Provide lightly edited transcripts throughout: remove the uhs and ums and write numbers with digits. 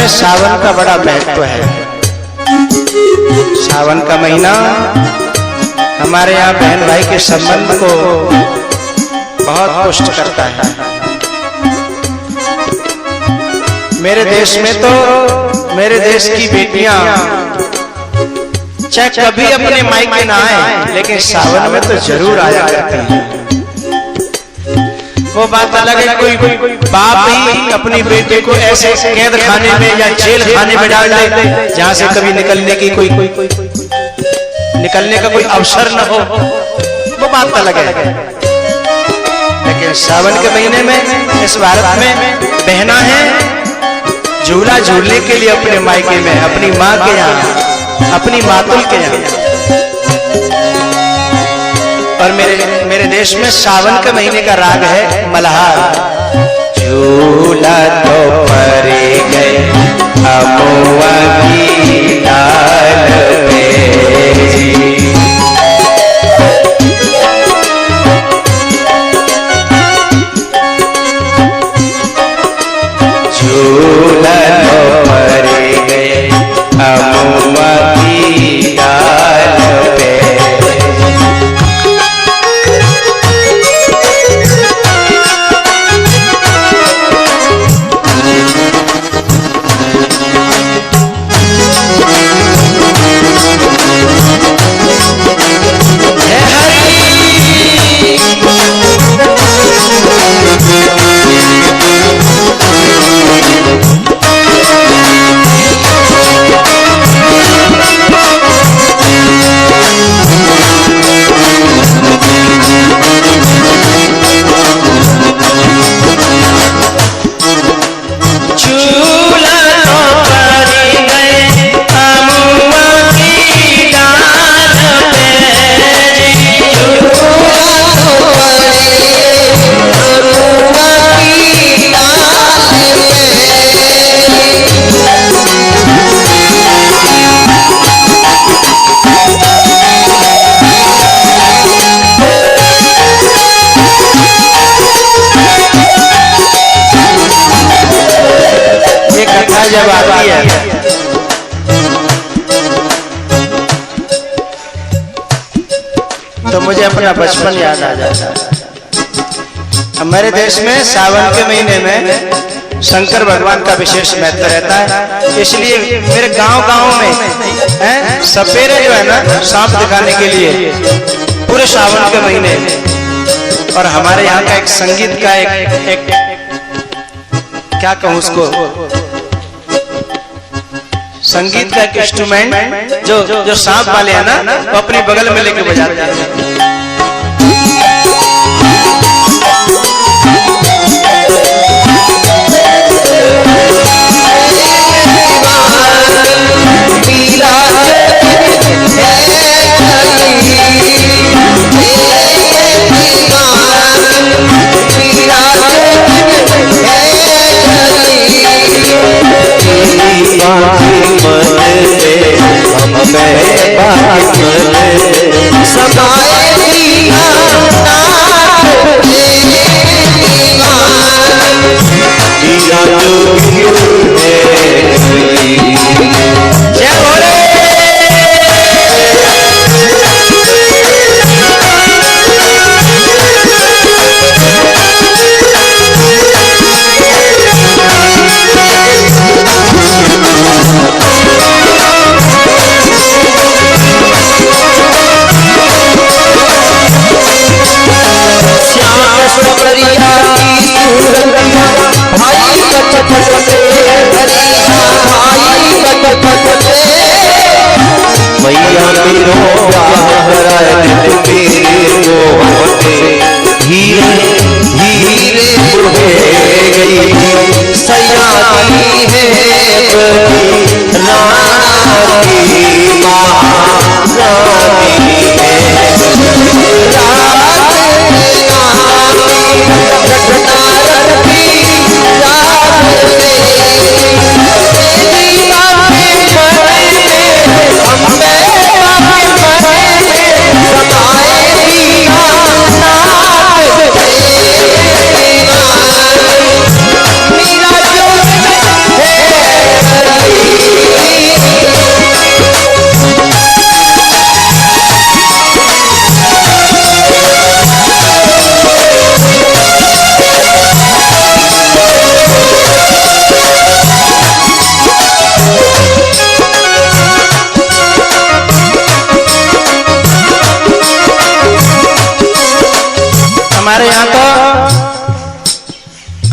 में सावन का बड़ा महत्व है। सावन का महीना हमारे यहाँ बहन भाई के संबंध को बहुत पुष्ट करता है। मेरे देश में तो मेरे देश की बेटियां चाहे कभी अपने मायके ना आए लेकिन सावन में तो जरूर आया करती हैं। वो बात अलग है, कोई बाप ही अपनी बेटे को ऐसे कैद खाने में या जेल खाने में डाल दे जहां से कभी निकलने का कोई अवसर न हो, वो बात अलग है। लेकिन सावन के महीने में इस भारत में बहना है झूला झूलने के लिए अपने मायके में, अपनी माँ के यहाँ, अपनी मातुल के यहाँ। और मेरे देश में सावन के महीने का राग है मल्हार। झूला तो पर गए अमुआ की डाल पे, झूला तो पर गए अमुआ की डाल पे। जब आती है तो मुझे अपना बचपन याद आ जाता है। हमारे देश में सावन के महीने में शंकर भगवान का विशेष महत्व रहता है, इसलिए मेरे गांव में सपेरे जो है ना सांप दिखाने के लिए पूरे सावन के महीने। और हमारे यहाँ का एक संगीत का एक क्या कहूँ उसको, संगीत का एक इंस्ट्रूमेंट जो सांप वाले हैं ना वो अपने बगल में लेके बजाते हैं।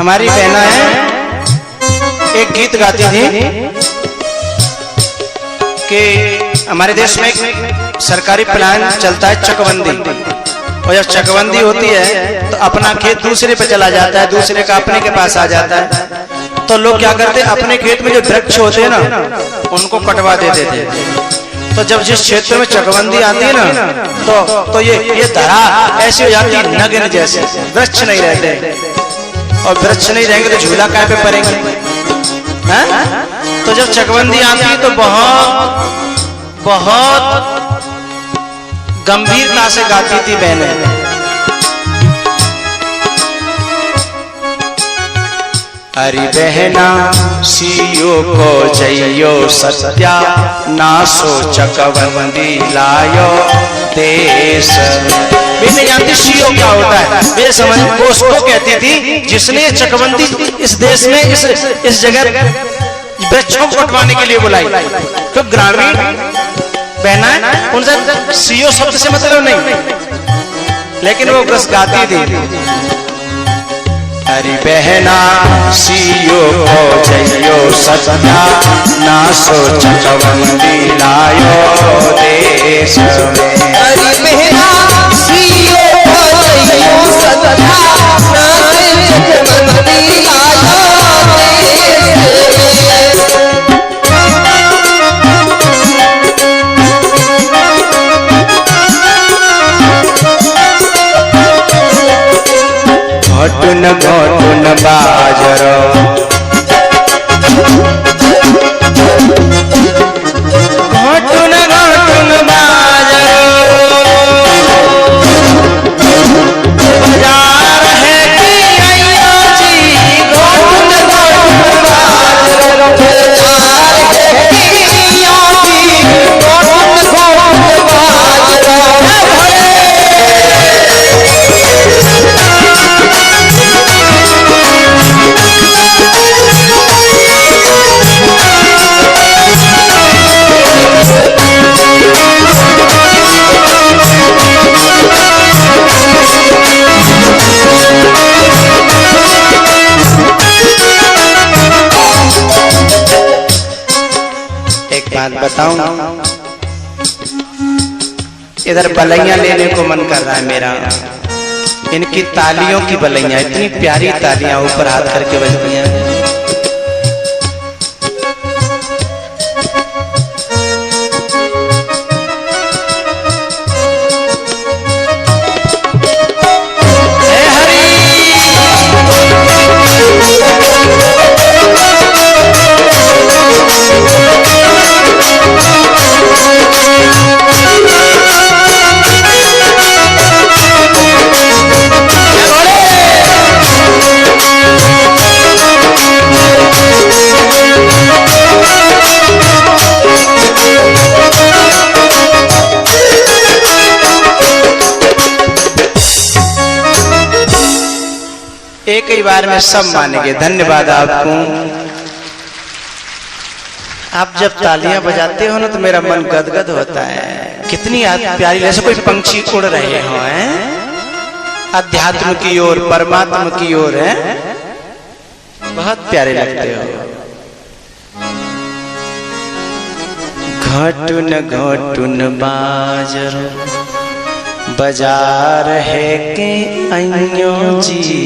हमारी बहना है एक गीत गाती थी कि हमारे देश में एक सरकारी प्लान चलता है चकबंदी, और जब चकबंदी होती है तो अपना खेत दूसरे पे चला जाता है, दूसरे का अपने के पास आ जाता है। तो लोग क्या करते हैं, अपने खेत में जो वृक्ष होते हैं ना उनको कटवा देते थे। तो जब जिस क्षेत्र में चकबंदी आती है ना तो ये धरा ऐसी हो जाती है नग्न जैसे, वृक्ष नहीं रहते, और वृक्ष नहीं रहेंगे तो झूला काय पे पड़ेंगे। तो जब चकबंदी आती है तो बहुत बहुत गंभीरता से गाती थी बहनें। अरे बहना सियो को जइयो सत्या, नासो चकबंदी लायो देश। वे नहीं जानती सीओ क्या होता है, वे समझ वो उसको कहती थी जिसने चकबंदी इस देश में इस जगह वृक्षों को कटवाने के लिए बुलाई। तो ग्रामीण बहना उनसे सीओ शब्द से मतलब नहीं, लेकिन वो बस गाती थी। अरे बहना सियो को जइयो सत्या, नासो चकबंदी लायो देश में। अरे बहना सियो को जइयो सत्या, नासो चकबंदी लायो देश में। घटुन घटुन बाजरो, घटुन घटुन बाजरो, बाजार है कि अयो जी। घटुन घटुन बाजरो, बाजार है कि अयो जी। घटुन घटुन बाजरो। एक बात बताऊं, इधर बलैया लेने को मन कर रहा है मेरा। इनकी तालियों की बलैया, इतनी प्यारी तालियां ऊपर हाथ करके बजती हैं। एक ही बार में सब मानेंगे। धन्यवाद आपको। आप जब तालियां बजाते हो ना तो मेरा मन गदगद होता है। कितनी प्यारी, जैसे कोई पंछी उड़ रहे हो हैं अध्यात्म की ओर, परमात्मा की ओर है, बहुत प्यारे लगते हो। घटुन घटुन बाजरो, बाजार है के अयो जी।